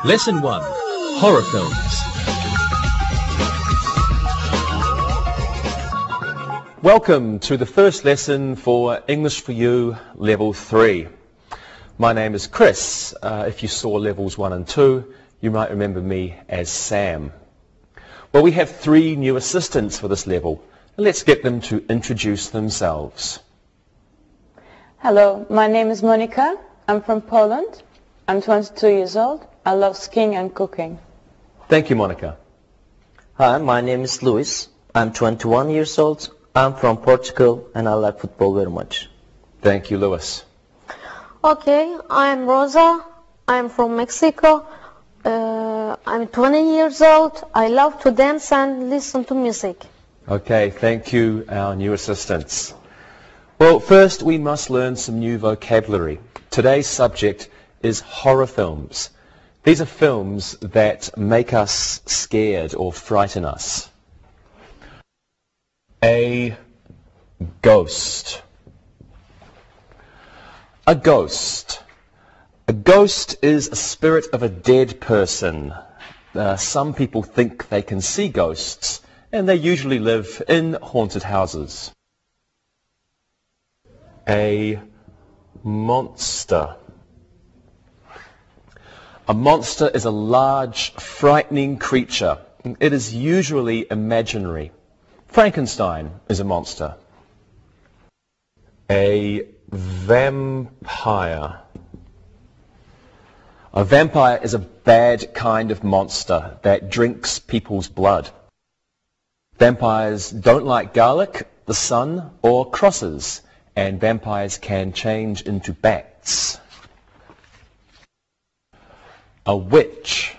Lesson 1. Horror Films. Welcome to the first lesson for English for You Level 3. My name is Chris. If you saw Levels 1 and 2, you might remember me as Sam. Well, we have 3 new assistants for this level. Let's get them to introduce themselves. Hello, my name is Monica. I'm from Poland. I'm 22 years old. I love skiing and cooking. Thank you, Monica. Hi, my name is Luis. I'm 21 years old. I'm from Portugal and I like football very much. Thank you, Luis. Okay, I'm Rosa. I'm from Mexico. I'm 20 years old. I love to dance and listen to music. Okay, thank you, our new assistants. Well, first we must learn some new vocabulary. Today's subject is horror films. These are films that make us scared or frighten us. A ghost. A ghost. A ghost is a spirit of a dead person. Some people think they can see ghosts, and they usually live in haunted houses. A monster. A monster is a large, frightening creature. It is usually imaginary. Frankenstein is a monster. A vampire. A vampire is a bad kind of monster that drinks people's blood. Vampires don't like garlic, the sun, or crosses, and vampires can change into bats. A witch.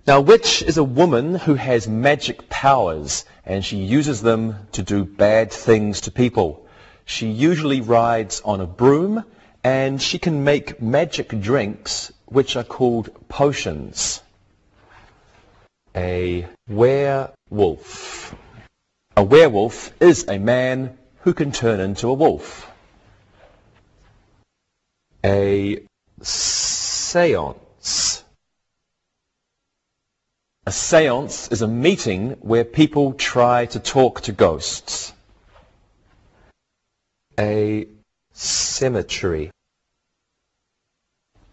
Now, a witch is a woman who has magic powers, and she uses them to do bad things to people. She usually rides on a broom, and she can make magic drinks, which are called potions. A werewolf. A werewolf is a man who can turn into a wolf. A séance. A séance is a meeting where people try to talk to ghosts. A cemetery.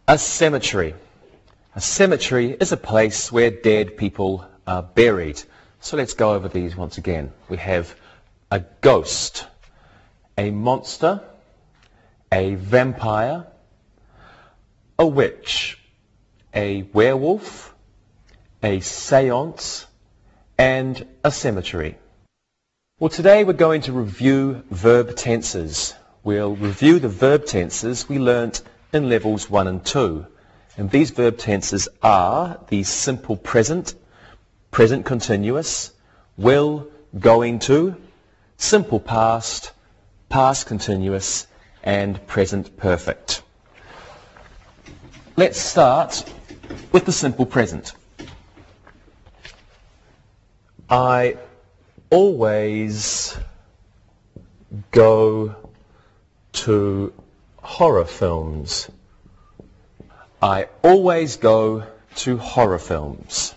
A cemetery. A cemetery is a place where dead people are buried. So let's go over these once again. We have a ghost, a monster, a vampire, a witch, a werewolf, a séance, and a cemetery. Well, today we're going to review verb tenses. We'll review the verb tenses we learnt in levels 1 and 2. And these verb tenses are the simple present, present continuous, will, going to, simple past, past continuous, and present perfect. Let's start with the simple present. I always go to horror films. I always go to horror films.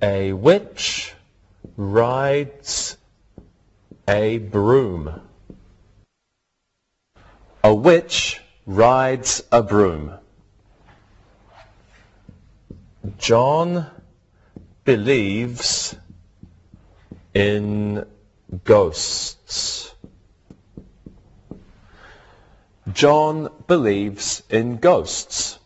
A witch rides a broom. A witch rides a broom. John believes in ghosts. John believes in ghosts.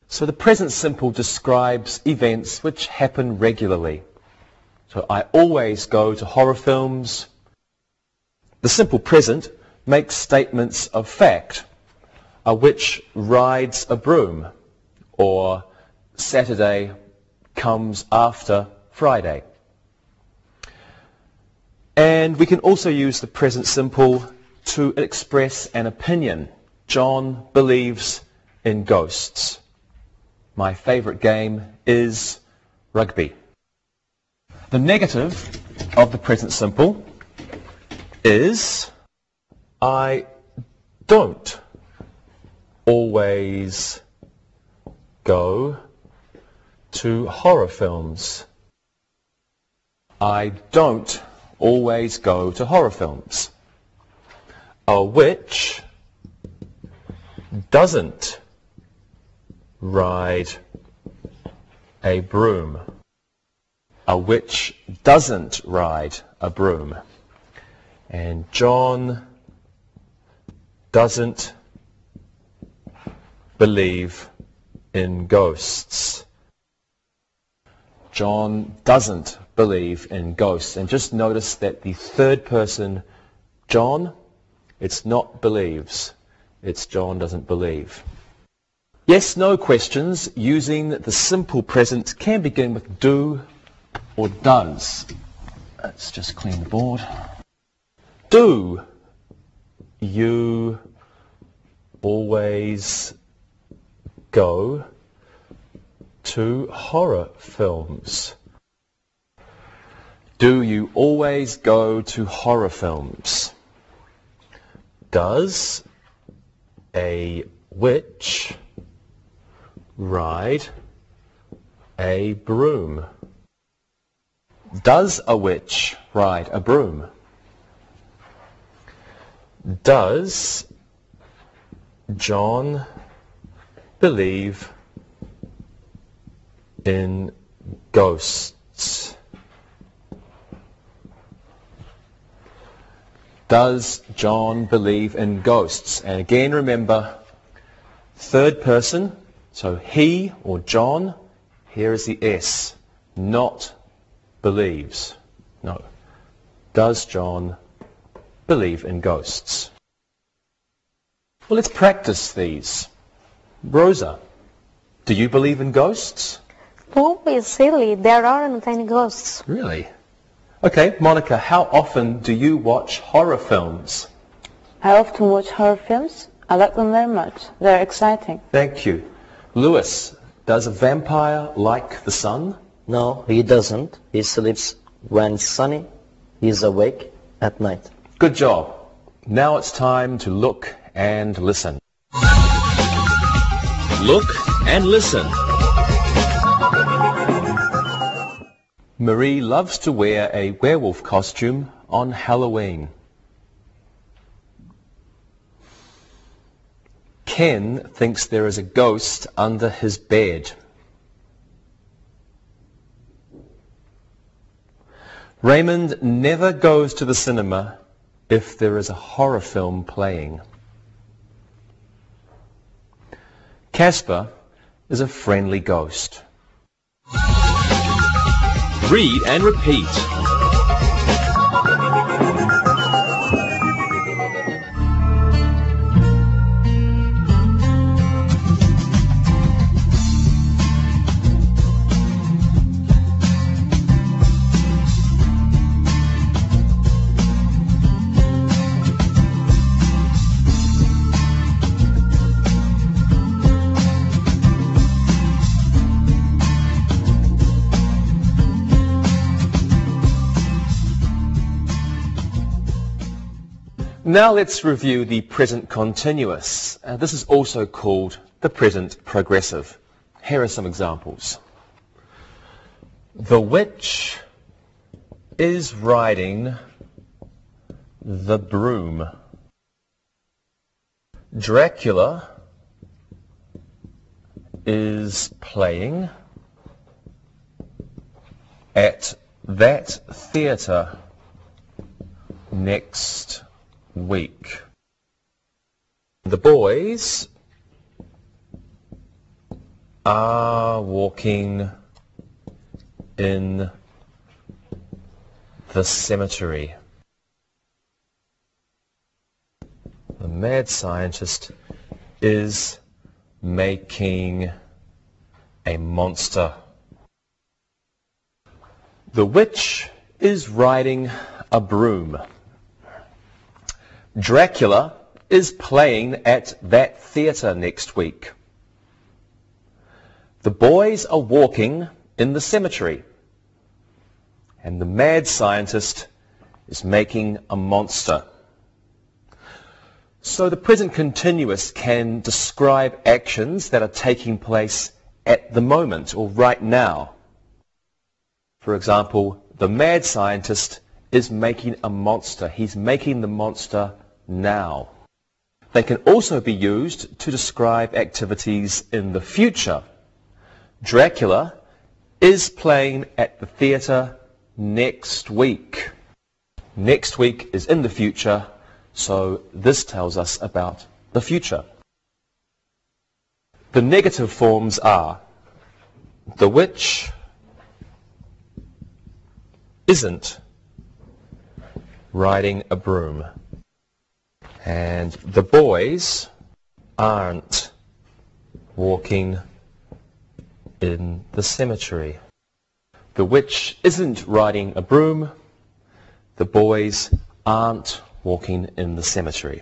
So the present simple describes events which happen regularly. So I always go to horror films. The simple present makes statements of fact. A witch rides a broom, or Saturday comes after Friday. And we can also use the present simple to express an opinion. John believes in ghosts. My favourite game is rugby. The negative of the present simple is I don't always go to horror films. I don't always go to horror films. A witch doesn't ride a broom. A witch doesn't ride a broom. And John doesn't believe in ghosts. John doesn't believe in ghosts. And just notice that the third person, John, it's not believes. It's John doesn't believe. Yes, no questions using the simple present can begin with do or does. Let's just clean the board. Do you always go to horror films? Do you always go to horror films? Does a witch ride a broom? Does a witch ride a broom? Does John believe in ghosts? Does John believe in ghosts? And again, remember, third person, so he or John, here is the S, not believes. No. Does John believe in ghosts? Well, let's practice these. Rosa, do you believe in ghosts? Don't be silly. There aren't any ghosts. Really? Okay, Monica, how often do you watch horror films? I often watch horror films. I like them very much. They're exciting. Thank you. Lewis, does a vampire like the sun? No, he doesn't. He sleeps when it's sunny. He's awake at night. Good job. Now it's time to look and listen. Look and listen. Marie loves to wear a werewolf costume on Halloween. Ken thinks there is a ghost under his bed. Raymond never goes to the cinema if there is a horror film playing. Casper is a friendly ghost. Read and repeat. Now let's review the present continuous. This is also called the present progressive. Here are some examples. The witch is riding the broom. Dracula is playing at that theatre next week. The boys are walking in the cemetery. The mad scientist is making a monster. The witch is riding a broom. Dracula is playing at that theatre next week. The boys are walking in the cemetery. And the mad scientist is making a monster. So the present continuous can describe actions that are taking place at the moment or right now. For example, the mad scientist is making a monster. He's making the monster now. They can also be used to describe activities in the future. Dracula is playing at the theatre next week. Next week is in the future, so this tells us about the future. The negative forms are the witch isn't riding a broom, and the boys aren't walking in the cemetery. The witch isn't riding a broom. The boys aren't walking in the cemetery.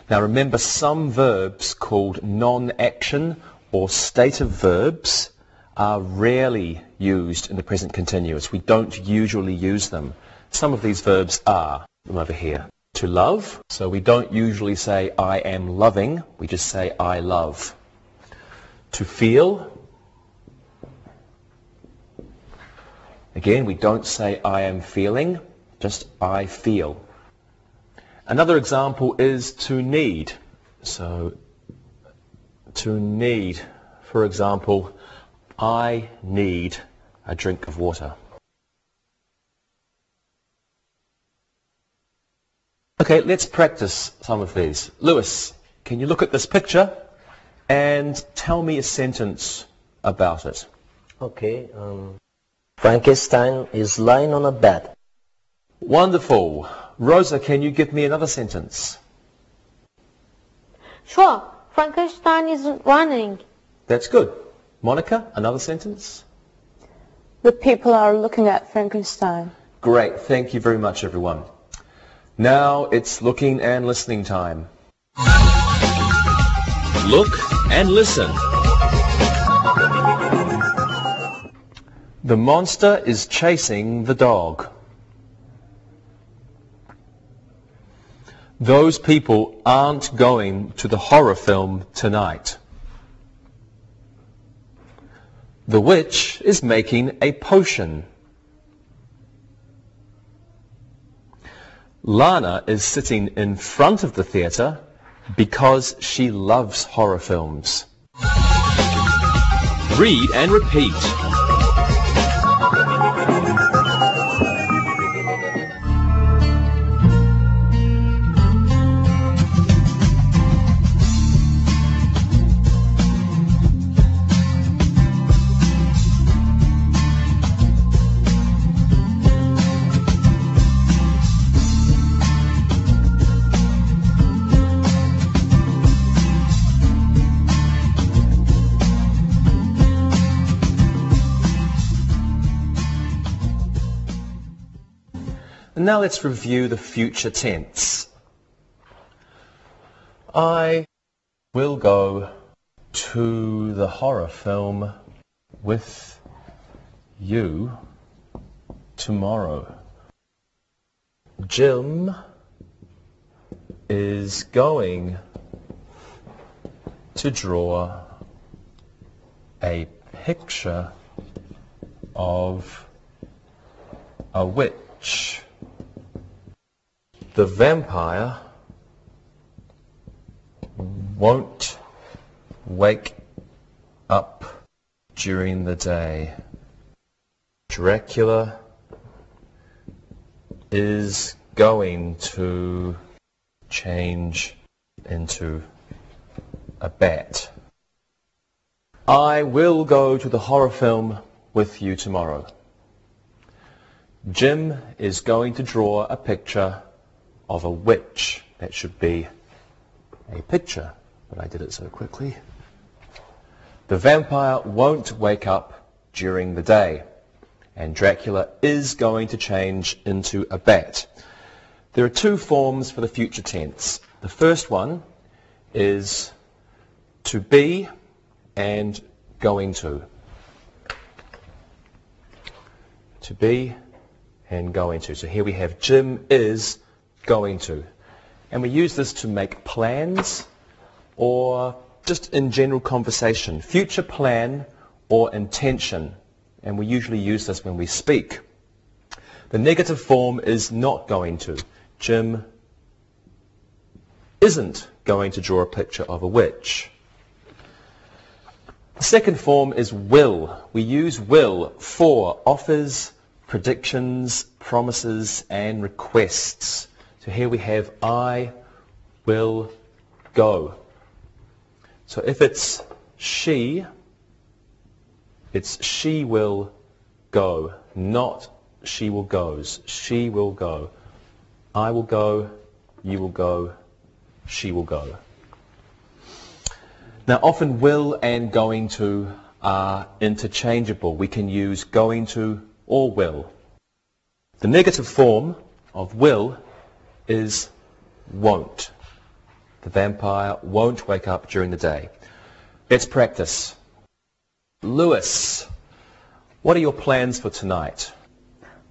Now remember, some verbs called non-action or stative verbs are rarely used in the present continuous. We don't usually use them. Some of these verbs are, them over here, to love. So we don't usually say I am loving, we just say I love. To feel. Again, we don't say I am feeling, just I feel. Another example is to need. So, to need, for example, I need a drink of water. Okay, let's practice some of these. Lewis, can you look at this picture and tell me a sentence about it? Okay. Frankenstein is lying on a bed. Wonderful. Rosa, can you give me another sentence? Sure. Frankenstein is running. That's good. Monica, another sentence? The people are looking at Frankenstein. Great. Thank you very much, everyone. Now it's looking and listening time. Look and listen. The monster is chasing the dog. Those people aren't going to the horror film tonight. The witch is making a potion. Lana is sitting in front of the theatre because she loves horror films. Read and repeat. And now let's review the future tense. I will go to the horror film with you tomorrow. Jim is going to draw a picture of a witch. The vampire won't wake up during the day. Dracula is going to change into a bat. I will go to the horror film with you tomorrow. Jim is going to draw a picture of a witch. That should be a picture, but I did it so quickly. The vampire won't wake up during the day, and Dracula is going to change into a bat. There are two forms for the future tense. The first one is to be and going to. To be and going to. So here we have Jim is going to. And we use this to make plans or just in general conversation. Future plan or intention. And we usually use this when we speak. The negative form is not going to. Jim isn't going to draw a picture of a witch. The second form is will. We use will for offers, predictions, promises, and requests. So here we have I will go. So if it's she will go, not she will goes. She will go. I will go, you will go, she will go. Now often will and going to are interchangeable. We can use going to or will. The negative form of will is won't. The vampire won't wake up during the day. Let's practice. Lewis, what are your plans for tonight?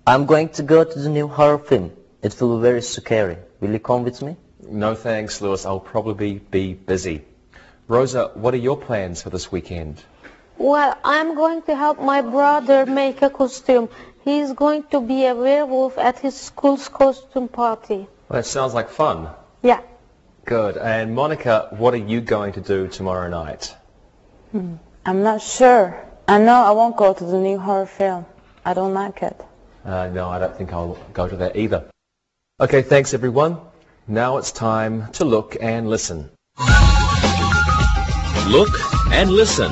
I'm going to go to the new horror film. It will be very scary. Will you come with me? No thanks, Lewis. I'll probably be busy. Rosa, what are your plans for this weekend? Well, I'm going to help my brother make a costume. He's going to be a werewolf at his school's costume party. Well, that sounds like fun. Yeah. Good. And Monica, what are you going to do tomorrow night? I'm not sure. I know I won't go to the new horror film. I don't like it. No, I don't think I'll go to that either. Okay, thanks everyone. Now it's time to look and listen. Look and listen.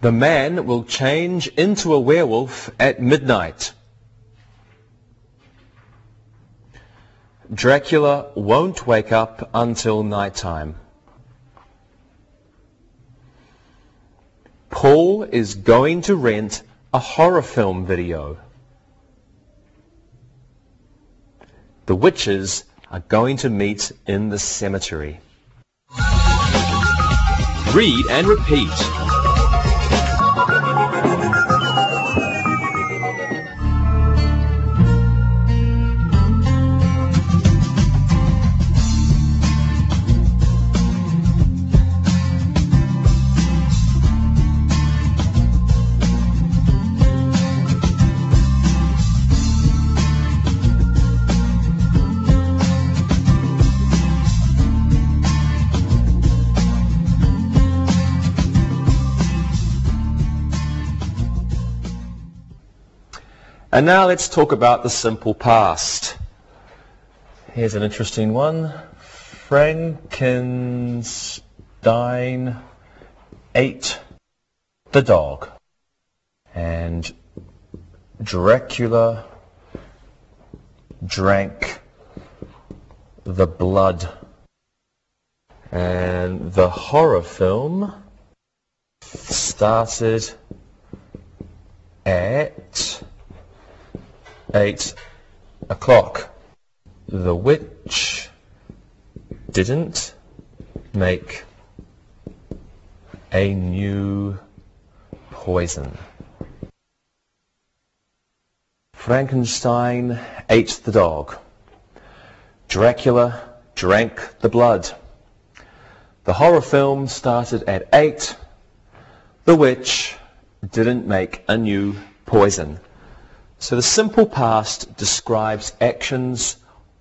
The man will change into a werewolf at midnight. Dracula won't wake up until nighttime. Paul is going to rent a horror film video. The witches are going to meet in the cemetery. Read and repeat. And now let's talk about the simple past. Here's an interesting one. Frankenstein ate the dog. And Dracula drank the blood. And the horror film started at 8 o'clock. The witch didn't make a new poison. Frankenstein ate the dog. Dracula drank the blood. The horror film started at 8. The witch didn't make a new poison. So the simple past describes actions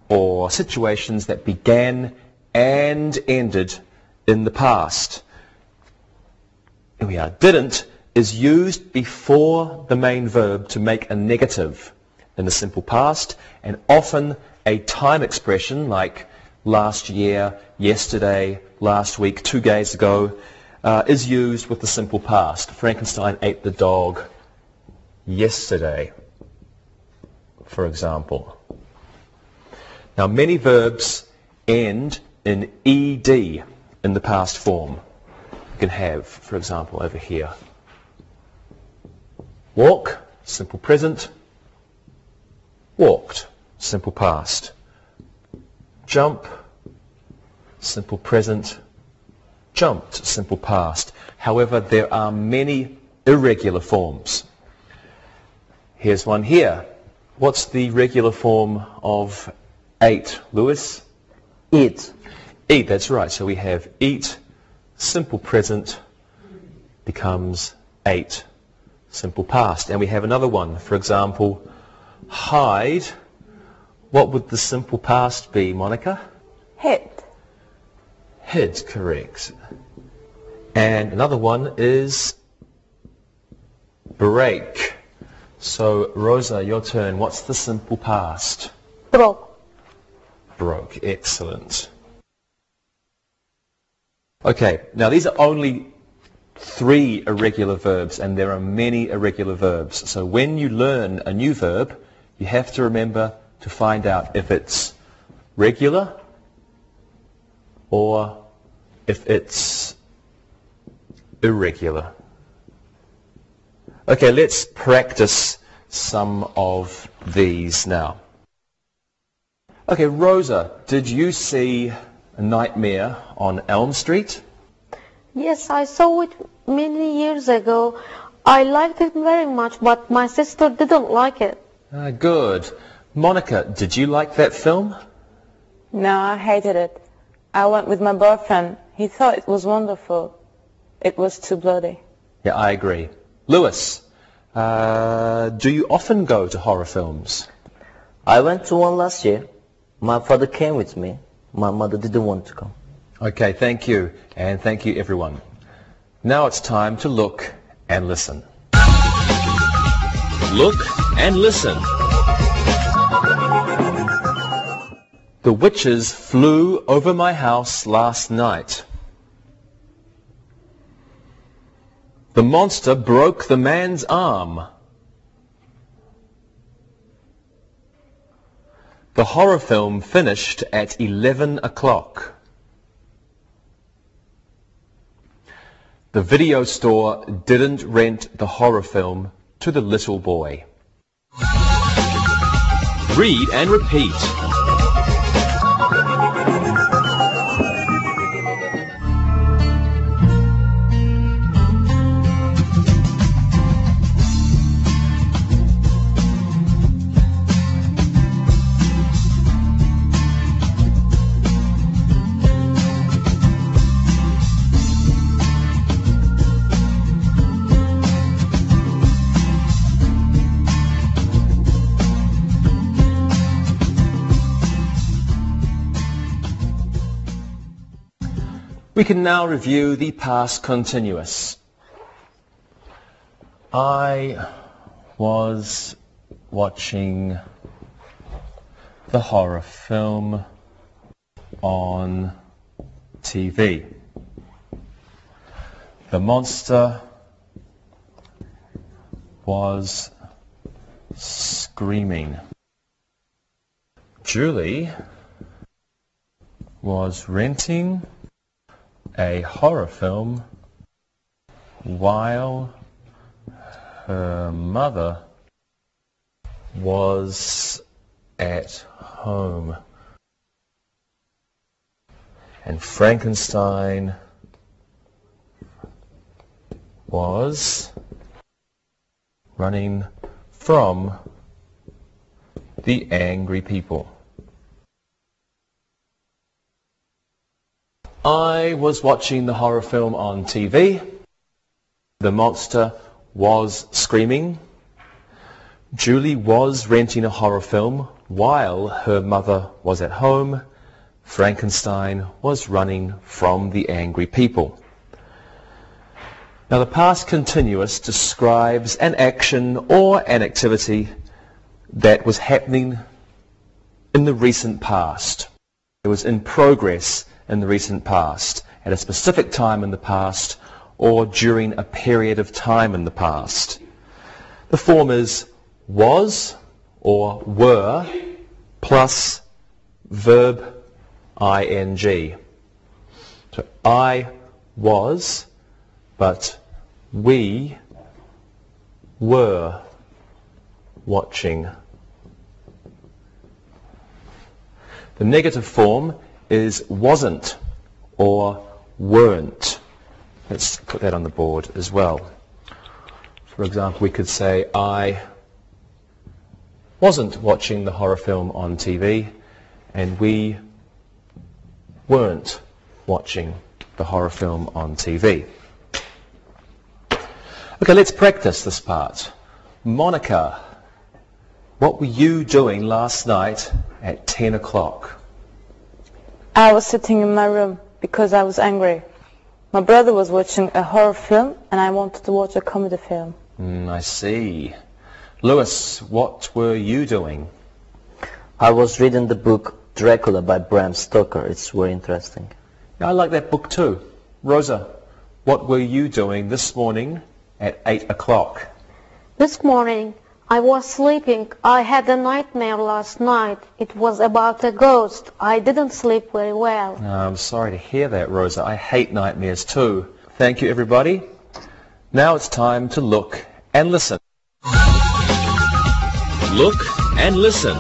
or situations that began and ended in the past. Here we are. Didn't is used before the main verb to make a negative in the simple past, and often a time expression like last year, yesterday, last week, 2 days ago is used with the simple past. Frankenstein ate the dog yesterday, for example. Now many verbs end in ed in the past form. You can have, for example, over here. Walk, simple present. Walked, simple past. Jump, simple present. Jumped, simple past. However, there are many irregular forms. Here's one here. What's the regular form of ate, Lewis? Eat. Eat, that's right. So we have eat, simple present, becomes ate, simple past. And we have another one. For example, hide. What would the simple past be, Monica? Hid. Hid, correct. And another one is break. So, Rosa, your turn. What's the simple past? Broke. Broke. Excellent. Okay, now these are only 3 irregular verbs, and there are many irregular verbs. So when you learn a new verb, you have to remember to find out if it's regular or if it's irregular. Okay, let's practice some of these now. Okay, Rosa, did you see A Nightmare on Elm Street? Yes, I saw it many years ago. I liked it very much, but my sister didn't like it. Good. Monica, did you like that film? No, I hated it. I went with my boyfriend. He thought it was wonderful. It was too bloody. Yeah, I agree. Lewis, do you often go to horror films? I went to one last year. My father came with me. My mother didn't want to come. Okay, thank you. And thank you, everyone. Now it's time to look and listen. Look and listen. The witches flew over my house last night. The monster broke the man's arm. The horror film finished at 11 o'clock. The video store didn't rent the horror film to the little boy. Read and repeat. We can now review the past continuous. I was watching the horror film on TV. The monster was screaming. Julie was renting a horror film while her mother was at home. And Frankenstein was running from the angry people. I was watching the horror film on TV. The monster was screaming. Julie was renting a horror film while her mother was at home. Frankenstein was running from the angry people. Now the past continuous describes an action or an activity that was happening in the recent past. It was in progress in the recent past, at a specific time in the past, or during a period of time in the past. The form is was or were plus verb ing. So I was, but we were watching. The negative form is wasn't or weren't. Let's put that on the board as well. For example, we could say I wasn't watching the horror film on TV, and we weren't watching the horror film on TV. Okay, let's practice this part. Monica, what were you doing last night at 10 o'clock? I was sitting in my room because I was angry. My brother was watching a horror film and I wanted to watch a comedy film. I see. Lewis, what were you doing? I was reading the book Dracula by Bram Stoker. It's very interesting. I like that book too. Rosa, what were you doing this morning at 8 o'clock? This morning I was sleeping. I had a nightmare last night. It was about a ghost. I didn't sleep very well. I'm sorry to hear that, Rosa. I hate nightmares too. Thank you, everybody. Now it's time to look and listen. Look and listen.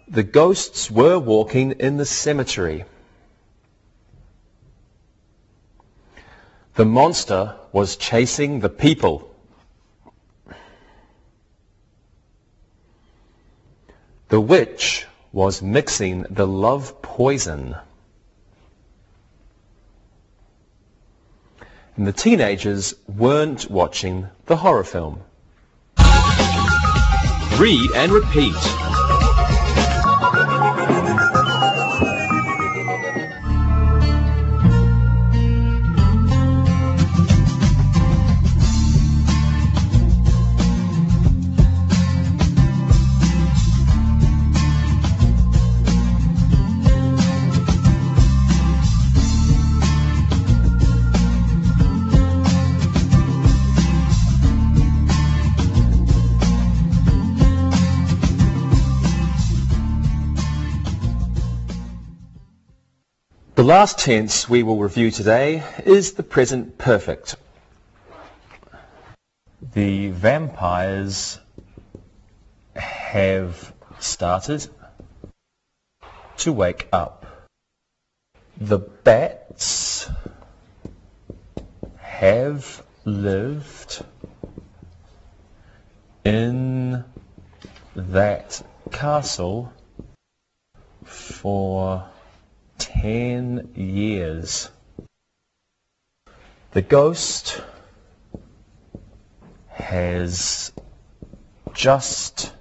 The ghosts were walking in the cemetery. The monster was chasing the people. The witch was mixing the love poison. And the teenagers weren't watching the horror film. Read and repeat. The last tense we will review today is the present perfect. The vampires have started to wake up. The bats have lived in that castle for 10 years. The ghost has just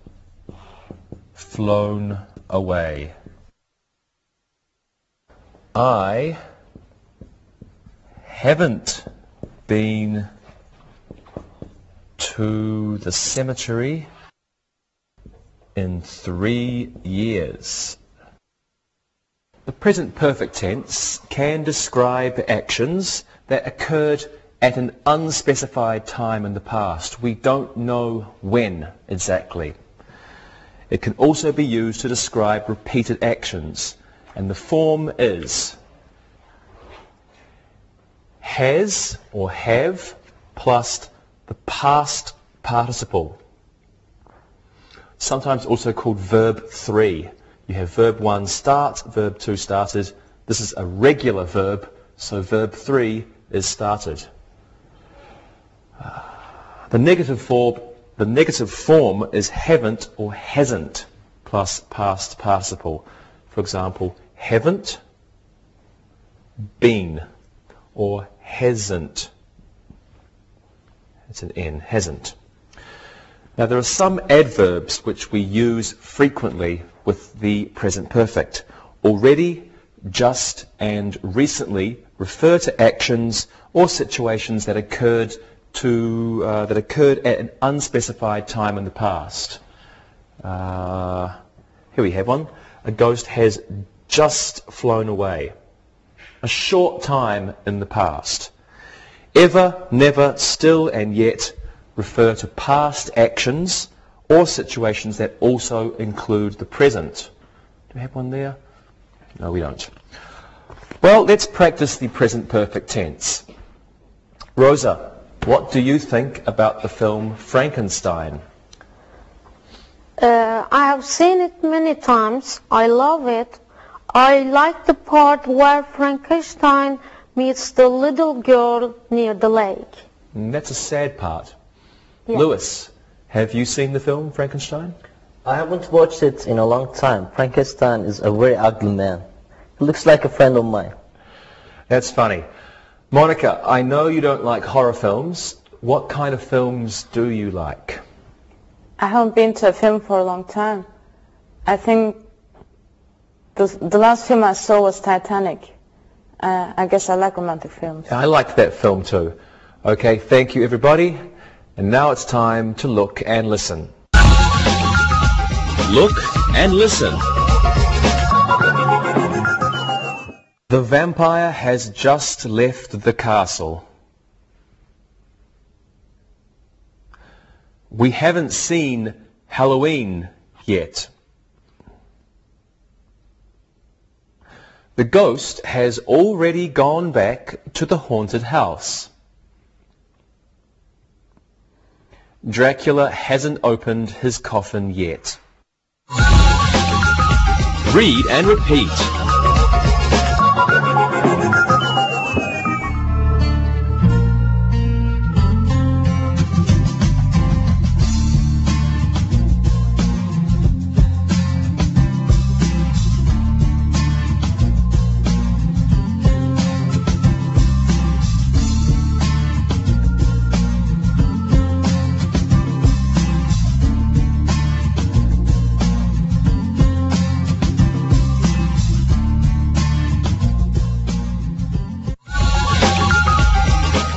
flown away. I haven't been to the cemetery in 3 years. The present perfect tense can describe actions that occurred at an unspecified time in the past. We don't know when exactly. It can also be used to describe repeated actions, and the form is has or have plus the past participle, sometimes also called verb 3. You have verb 1 start, verb 2 started. This is a regular verb, so verb 3 is started. The negative form is haven't or hasn't plus past participle. For example, haven't been or hasn't. It's an N, hasn't. Now there are some adverbs which we use frequently with the present perfect. Already, just, and recently refer to actions or situations that occurred at an unspecified time in the past. Here we have one. A ghost has just flown away. A short time in the past. Ever, never, still, and yet refer to past actions or situations that also include the present. Do we have one there? No, we don't. Well, let's practice the present perfect tense. Rosa, what do you think about the film Frankenstein? I have seen it many times. I love it. I like the part where Frankenstein meets the little girl near the lake. That's a sad part. Yeah. Lewis, Have you seen the film Frankenstein? I haven't watched it in a long time. Frankenstein is a very ugly man. He looks like a friend of mine. That's funny. Monica, I know you don't like horror films. What kind of films do you like? I haven't been to a film for a long time. I think the last film I saw was Titanic. I guess I like romantic films. I liked that film too. Okay, thank you everybody. And now it's time to look and listen. Look and listen. The vampire has just left the castle. We haven't seen Halloween yet. The ghost has already gone back to the haunted house. Dracula hasn't opened his coffin yet. Read and repeat.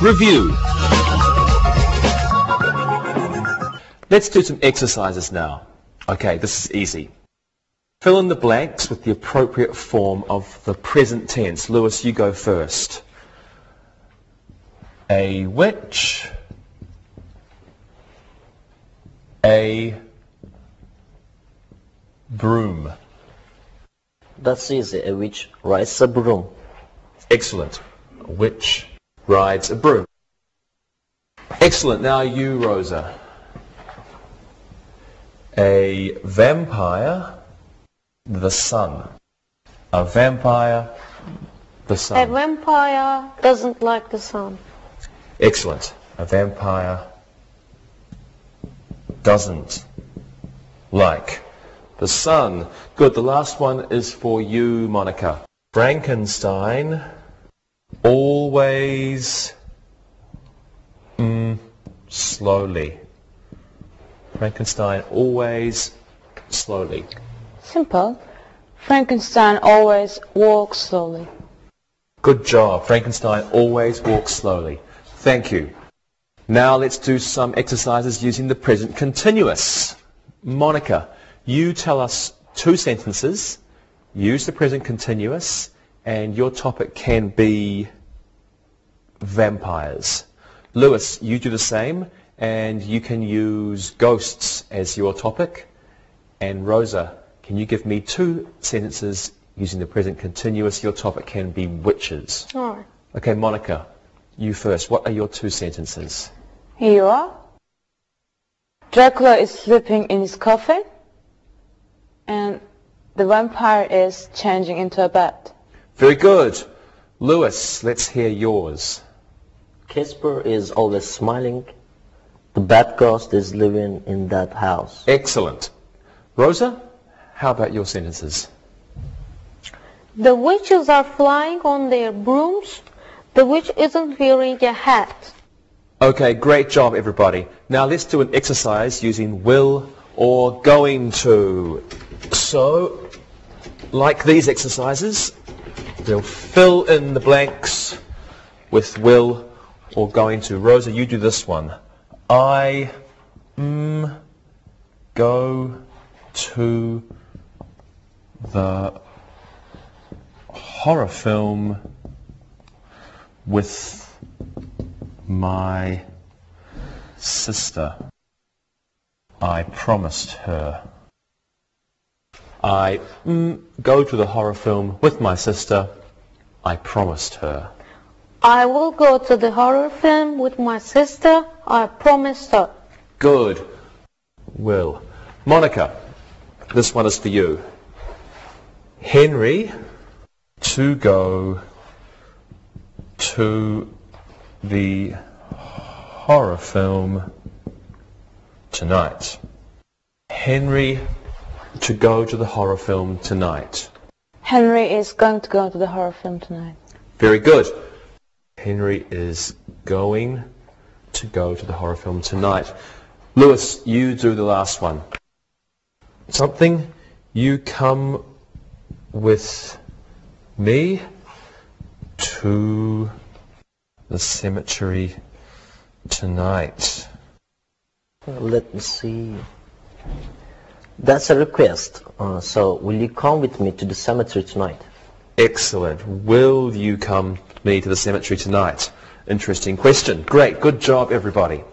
Review. Let's do some exercises now. Okay, this is easy. Fill in the blanks with the appropriate form of the present tense. Lewis, you go first. A witch. A broom. That's easy. A witch rides a broom. Excellent. A witch rides a broom. Excellent. Now you, Rosa. A vampire, the sun. A vampire, the A sun. vampire doesn't like the sun. Excellent. A vampire doesn't like the sun. Good. The last one is for you, Monica. Frankenstein always slowly. Frankenstein always slowly. Simple. Frankenstein always walks slowly. Good job. Frankenstein always walks slowly. Thank you. Now let's do some exercises using the present continuous. Monica, you tell us 2 sentences. Use the present continuous, and your topic can be vampires. Lewis, you do the same, and you can use ghosts as your topic. And Rosa, can you give me 2 sentences using the present continuous? Your topic can be witches. All right. Okay, Monica, you first. What are your 2 sentences? Here you are. Dracula is sleeping in his coffin, and the vampire is changing into a bat. Very good. Lewis, let's hear yours. Casper is always smiling. The bad ghost is living in that house. Excellent. Rosa, how about your sentences? The witches are flying on their brooms. The witch isn't wearing a hat. Okay, great job, everybody. Now let's do an exercise using will or going to. So, like these exercises, we'll fill in the blanks with will or going to. Rosa, you do this one. I go to the horror film with my sister. I promised her. I go to the horror film with my sister. I promised her. I will go to the horror film with my sister. I promised her. Good. Will. Monica, this one is for you. Henry to go to the horror film tonight. Henry to go to the horror film tonight. Henry is going to go to the horror film tonight. Very good. Henry is going to go to the horror film tonight. Lewis, you do the last one. Something, you come with me to the cemetery tonight. Let me see. That's a request. So, will you come with me to the cemetery tonight? Excellent. Will you come with me to the cemetery tonight? Interesting question. Great. Good job, everybody.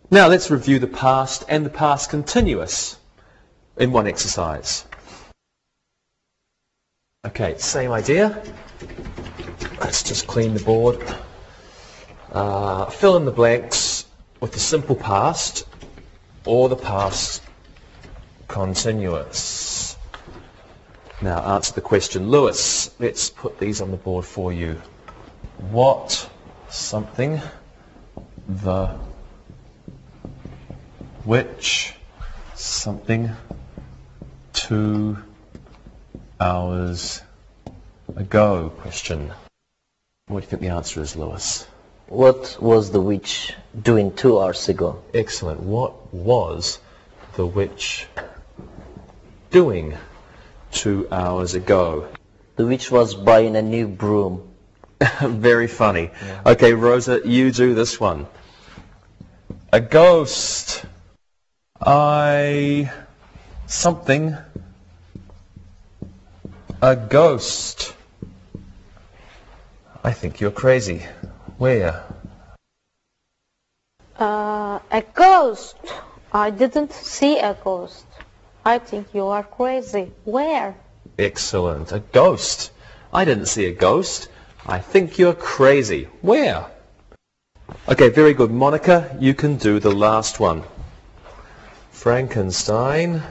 Now let's review the past and the past continuous in one exercise. Okay, same idea. Let's just clean the board. Fill in the blanks with the simple past or the past continuous. Now answer the question. Lewis, let's put these on the board for you. What, something, the, which, something, 2 hours ago? Question. What do you think the answer is, Lewis? What was the witch doing 2 hours ago? Excellent. What was the witch doing 2 hours ago? The witch was buying a new broom. Very funny. Yeah. Okay, Rosa, you do this one. A ghost. Something. A ghost. I think you're crazy. Where? A ghost. I didn't see a ghost. I think you are crazy. Where? Excellent. A ghost. I didn't see a ghost. I think you're crazy. Where? Okay, very good. Monica, you can do the last one. Frankenstein.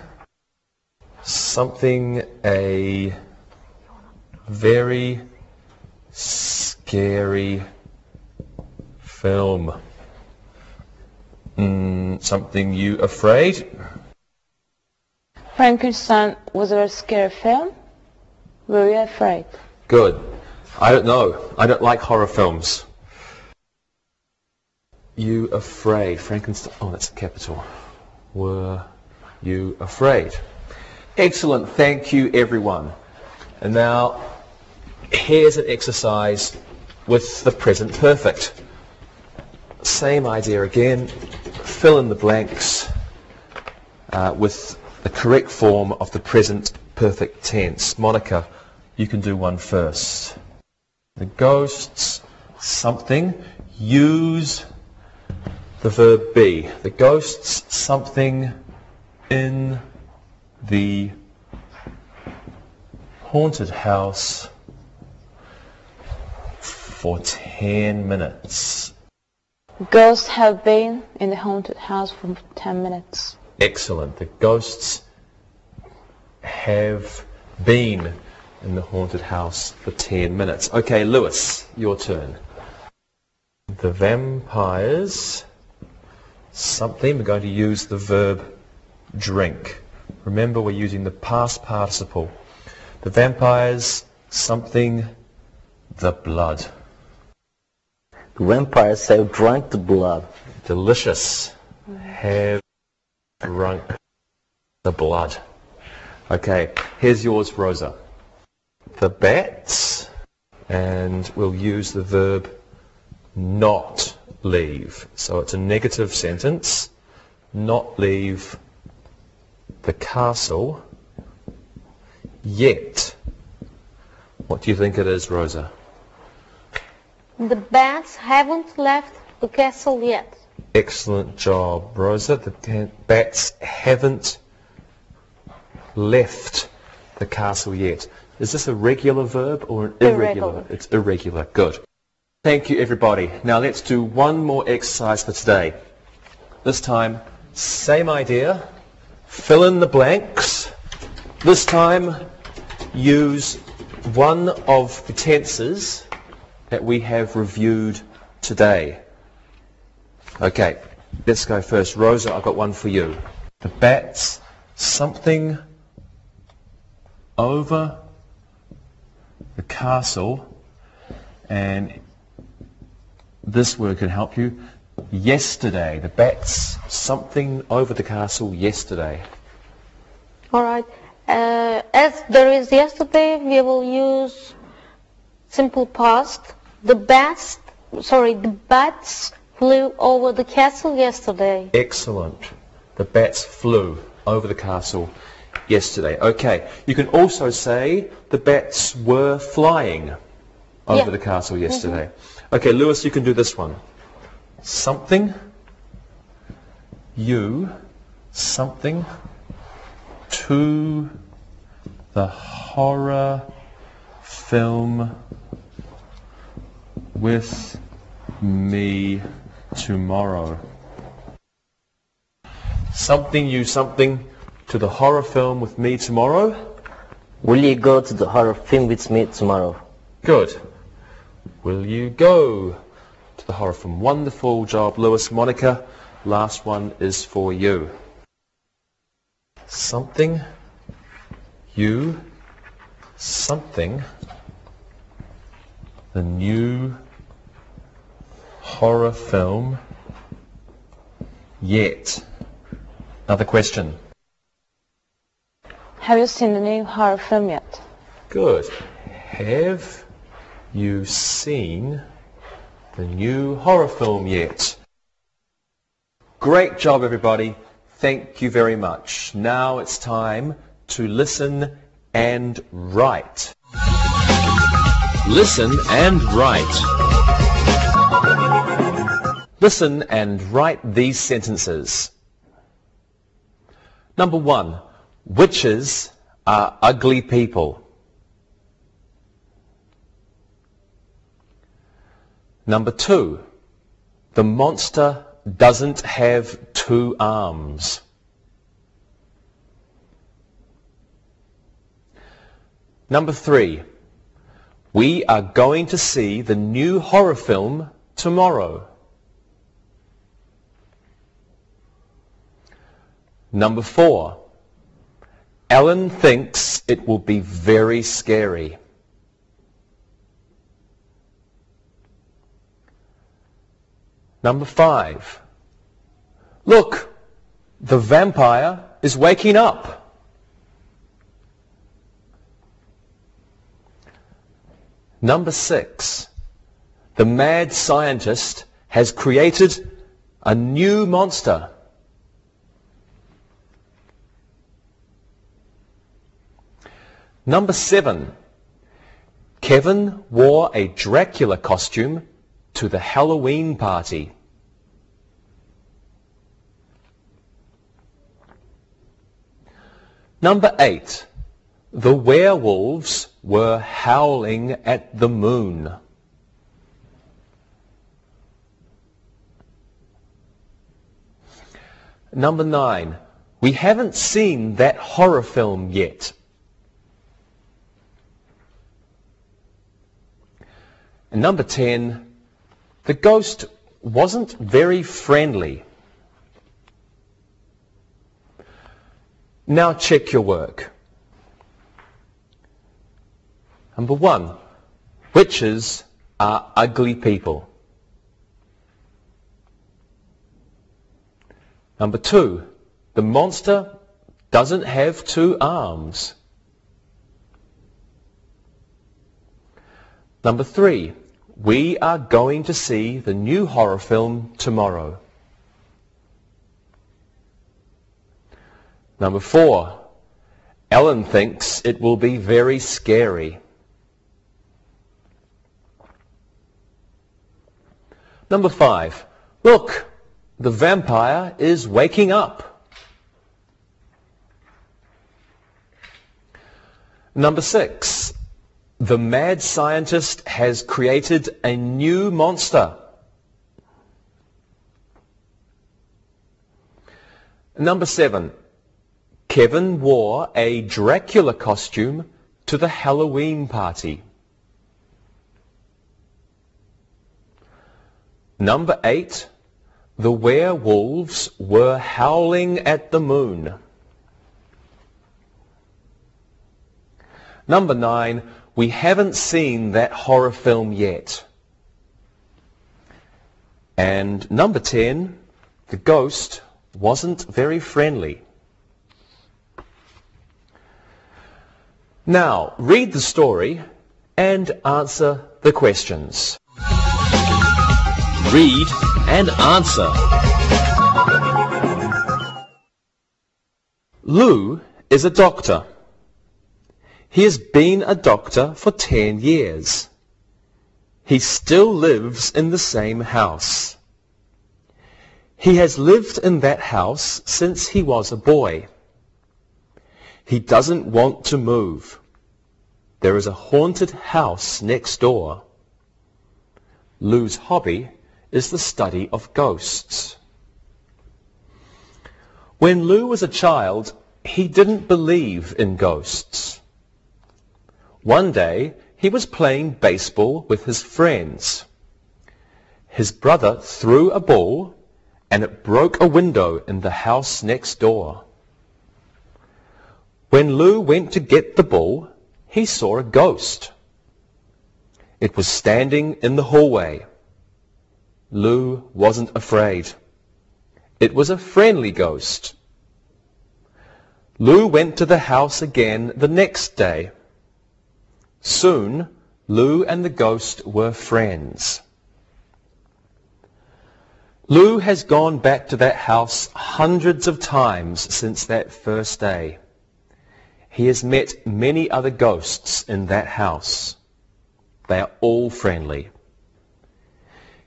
Something, a very scary film. Something you afraid? Frankenstein was a very scary film. Were you afraid? Good. I don't know. I don't like horror films. You afraid? Frankenstein. Oh, that's a capital. Were you afraid? Excellent. Thank you, everyone. And now, here's an exercise with the present perfect. Same idea again. Fill in the blanks with the correct form of the present perfect tense. Monica, you can do one first. The ghosts, something, use the verb be. The ghosts, something, in the haunted house for 10 minutes. Ghosts have been in the haunted house for 10 minutes. Excellent. The ghosts have been in the haunted house for 10 minutes. Okay, Lewis, your turn. The vampires, something, we're going to use the verb drink. Remember, we're using the past participle. The vampires, something, the blood. The vampires have drunk the blood. Delicious. Have drunk the blood. Okay, here's yours, Rosa. The bats, and we'll use the verb not leave. So it's a negative sentence. Not leave the castle yet. What do you think it is, Rosa? The bats haven't left the castle yet. Excellent job, Rosa. The bats haven't left the castle yet. Is this a regular verb or an irregular? Irregular. It's irregular. Good. Thank you, everybody. Now let's do one more exercise for today. This time, same idea. Fill in the blanks. This time, use one of the tenses that we have reviewed today. Okay, Let's go first. Rosa, I've got one for you. The bats, something over the castle, and this word can help you. Yesterday. The bats, something over the castle yesterday. All right. As there is yesterday, we will use simple past. The bats flew over the castle yesterday. Excellent. The bats flew over the castle yesterday. Okay. You can also say the bats were flying over the castle yesterday. Okay, Lewis, you can do this one. Something, something to the horror film with me tomorrow. Something to the horror film with me tomorrow. Will you go to the horror film with me tomorrow? Good. Will you go to the horror film? Wonderful job, Lewis. Monica, last one is for you. Something, the new horror film yet. Another question. Have you seen the new horror film yet? Good. Have you seen the new horror film yet? Great job, everybody. Thank you very much. Now it's time to listen and write. Listen and write. Listen and write these sentences. Number 1. Witches are ugly people. Number 2. The monster doesn't have 2 arms. Number 3. We are going to see the new horror film tomorrow. Number 4. Ellen thinks it will be very scary. Number 5. Look, the vampire is waking up. Number 6. The mad scientist has created a new monster. Number 7. Kevin wore a Dracula costume to the Halloween party. Number 8. The werewolves were howling at the moon. Number 9. We haven't seen that horror film yet. And number 10. The ghost wasn't very friendly. Now check your work. Number 1. Witches are ugly people. Number 2. The monster doesn't have 2 arms. Number 3. We are going to see the new horror film tomorrow. Number 4. Ellen thinks it will be very scary. Number 5. Look, the vampire is waking up. Number 6. The mad scientist has created a new monster. Number 7. Kevin wore a Dracula costume to the Halloween party. Number 8. The werewolves were howling at the moon. Number 9, we haven't seen that horror film yet. And number 10, the ghost wasn't very friendly. Now, read the story and answer the questions. Read and answer. Lou is a doctor. He has been a doctor for 10 years. He still lives in the same house. He has lived in that house since he was a boy. He doesn't want to move. There is a haunted house next door. Lou's hobby is the study of ghosts. When Lou was a child, he didn't believe in ghosts. One day, he was playing baseball with his friends. His brother threw a ball, and it broke a window in the house next door. When Lou went to get the ball, he saw a ghost. It was standing in the hallway. Lou wasn't afraid. It was a friendly ghost. Lou went to the house again the next day. Soon, Lou and the ghost were friends. Lou has gone back to that house hundreds of times since that first day. He has met many other ghosts in that house. They are all friendly.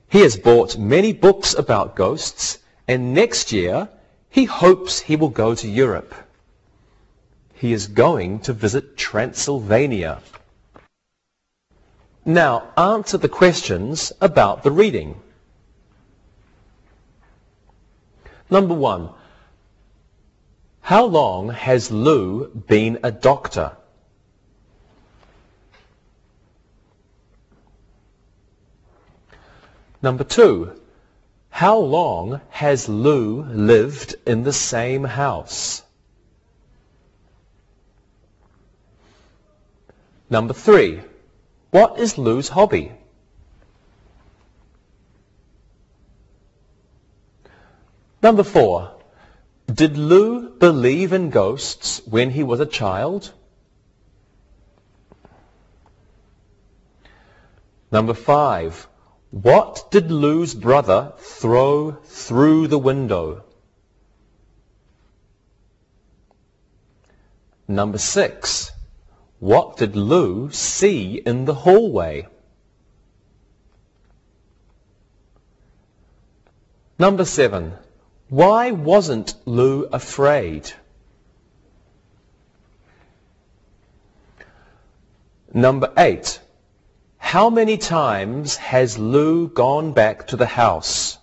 He has bought many books about ghosts, and next year he hopes he will go to Europe. He is going to visit Transylvania. Now answer the questions about the reading. Number 1. How long has Lou been a doctor? Number 2. How long has Lou lived in the same house? Number 3. What is Lou's hobby? Number 4. Did Lou believe in ghosts when he was a child? Number 5. What did Lou's brother throw through the window? Number 6. What did Lou see in the hallway? Number 7. Why wasn't Lou afraid? Number 8. How many times has Lou gone back to the house?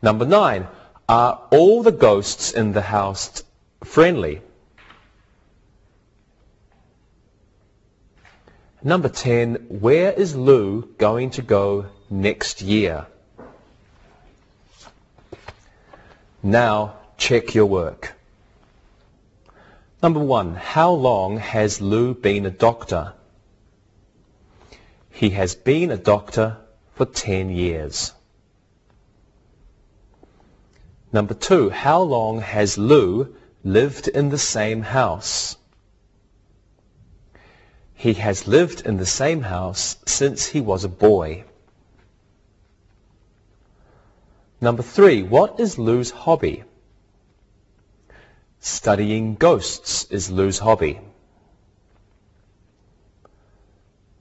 Number 9. Are all the ghosts in the house friendly? Number 10. Where is Lou going to go next year? Now check your work. Number 1. How long has Lou been a doctor? He has been a doctor for 10 years. Number 2. How long has Lou lived in the same house? He has lived in the same house since he was a boy. Number 3. What is Lou's hobby? Studying ghosts is Lou's hobby.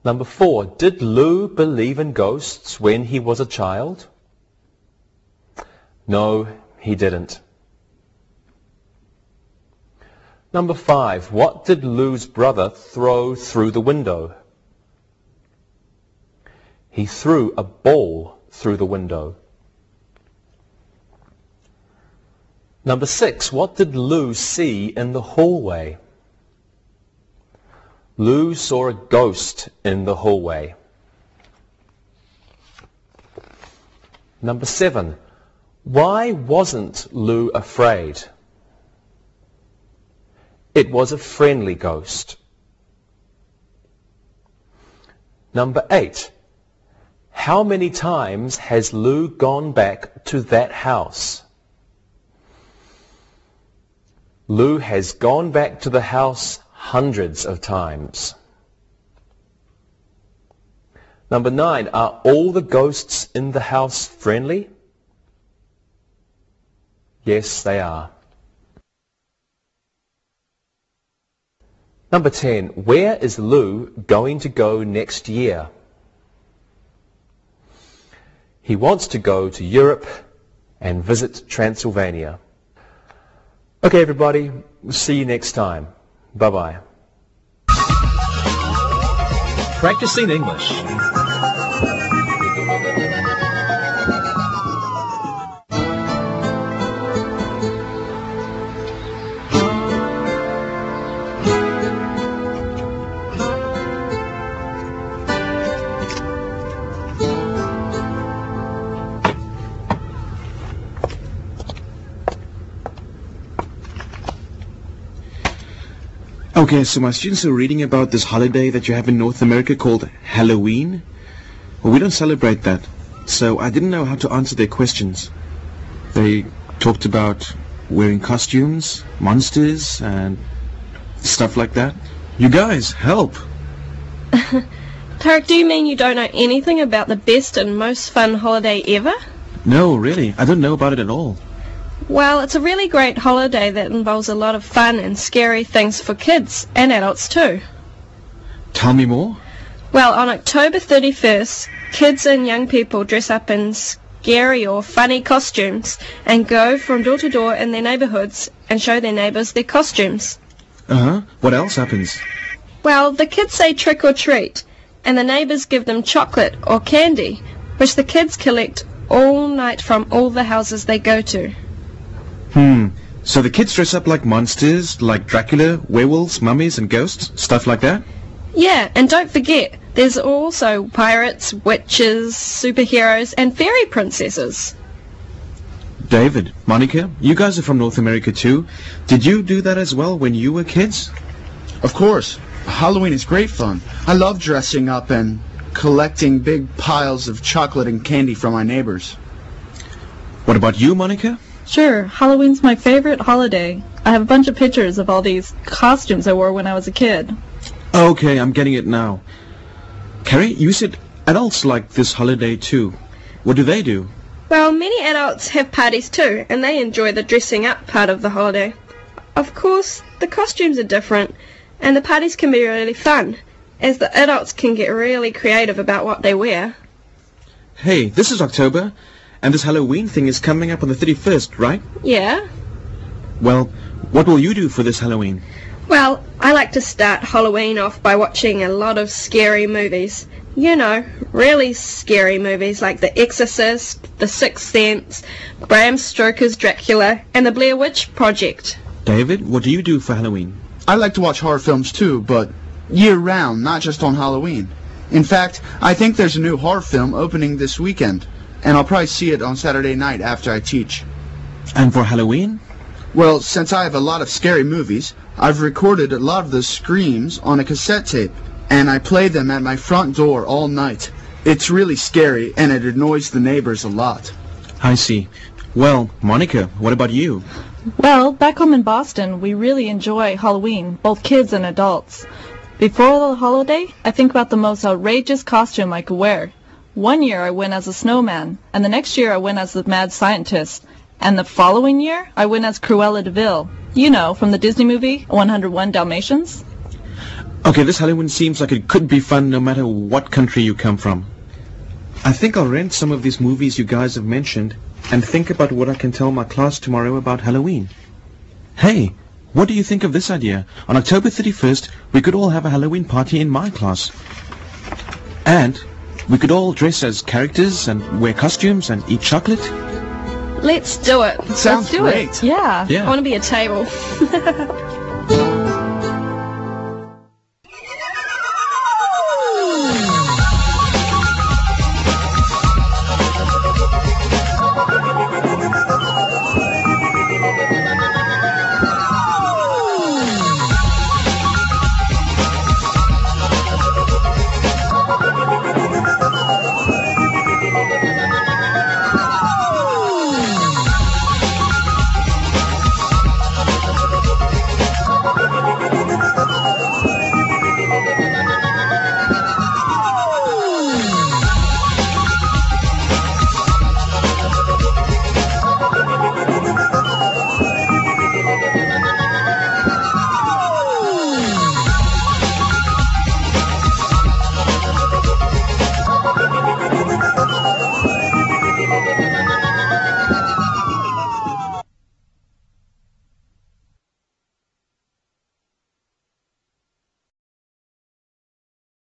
Number 4. Did Lou believe in ghosts when he was a child? No, he didn't. Number 5. What did Lou's brother throw through the window? He threw a ball through the window. Number 6. What did Lou see in the hallway? Lou saw a ghost in the hallway. Number 7. Why wasn't Lou afraid? It was a friendly ghost. Number 8. How many times has Lou gone back to that house? Lou has gone back to the house hundreds of times. Number 9. Are all the ghosts in the house friendly? Yes, they are. Number 10. Where is Lou going to go next year? He wants to go to Europe and visit Transylvania. Okay, everybody. We'll see you next time. Bye-bye. Practicing English. Okay, so my students are reading about this holiday that you have in North America called Halloween. Well, we don't celebrate that, so I didn't know how to answer their questions. They talked about wearing costumes, monsters, and stuff like that. You guys, help! Tarek, do you mean you don't know anything about the best and most fun holiday ever? No, really, I don't know about it at all. Well, it's a really great holiday that involves a lot of fun and scary things for kids and adults too. Tell me more. Well, on October 31st, kids and young people dress up in scary or funny costumes and go from door to door in their neighborhoods and show their neighbors their costumes. Uh-huh. What else happens? Well, the kids say trick or treat, and the neighbors give them chocolate or candy, which the kids collect all night from all the houses they go to. So the kids dress up like monsters, like Dracula, werewolves, mummies and ghosts, stuff like that? Yeah, and don't forget, there's also pirates, witches, superheroes, and fairy princesses. David, Monica, you guys are from North America too. Did you do that as well when you were kids? Of course. Halloween is great fun. I love dressing up and collecting big piles of chocolate and candy from my neighbors. What about you, Monica? Sure, Halloween's my favorite holiday. I have a bunch of pictures of all these costumes I wore when I was a kid. Okay, I'm getting it now. Carrie, you said adults like this holiday too. What do they do? Well, many adults have parties too, and they enjoy the dressing up part of the holiday. Of course, the costumes are different, and the parties can be really fun, as the adults can get really creative about what they wear. Hey, this is October. And this Halloween thing is coming up on the 31st, right? Yeah. Well, what will you do for this Halloween? Well, I like to start Halloween off by watching a lot of scary movies. You know, really scary movies like The Exorcist, The Sixth Sense, Bram Stoker's Dracula, and The Blair Witch Project. David, what do you do for Halloween? I like to watch horror films too, but year-round, not just on Halloween. In fact, I think there's a new horror film opening this weekend. And I'll probably see it on Saturday night after I teach. And for Halloween? Well, since I have a lot of scary movies, I've recorded a lot of those screams on a cassette tape, and I play them at my front door all night. It's really scary, and it annoys the neighbors a lot. I see. Well, Monica, what about you? Well, back home in Boston, we really enjoy Halloween, both kids and adults. Before the holiday, I think about the most outrageous costume I could wear. One year I went as a snowman, and the next year I went as the mad scientist, and the following year I went as Cruella de Vil. You know, from the Disney movie 101 Dalmatians. Okay, this Halloween seems like it could be fun no matter what country you come from. I think I'll rent some of these movies you guys have mentioned and think about what I can tell my class tomorrow about Halloween. Hey, what do you think of this idea? On October 31st, we could all have a Halloween party in my class. And we could all dress as characters and wear costumes and eat chocolate. Let's do it. Sounds great. Yeah. I want to be a table.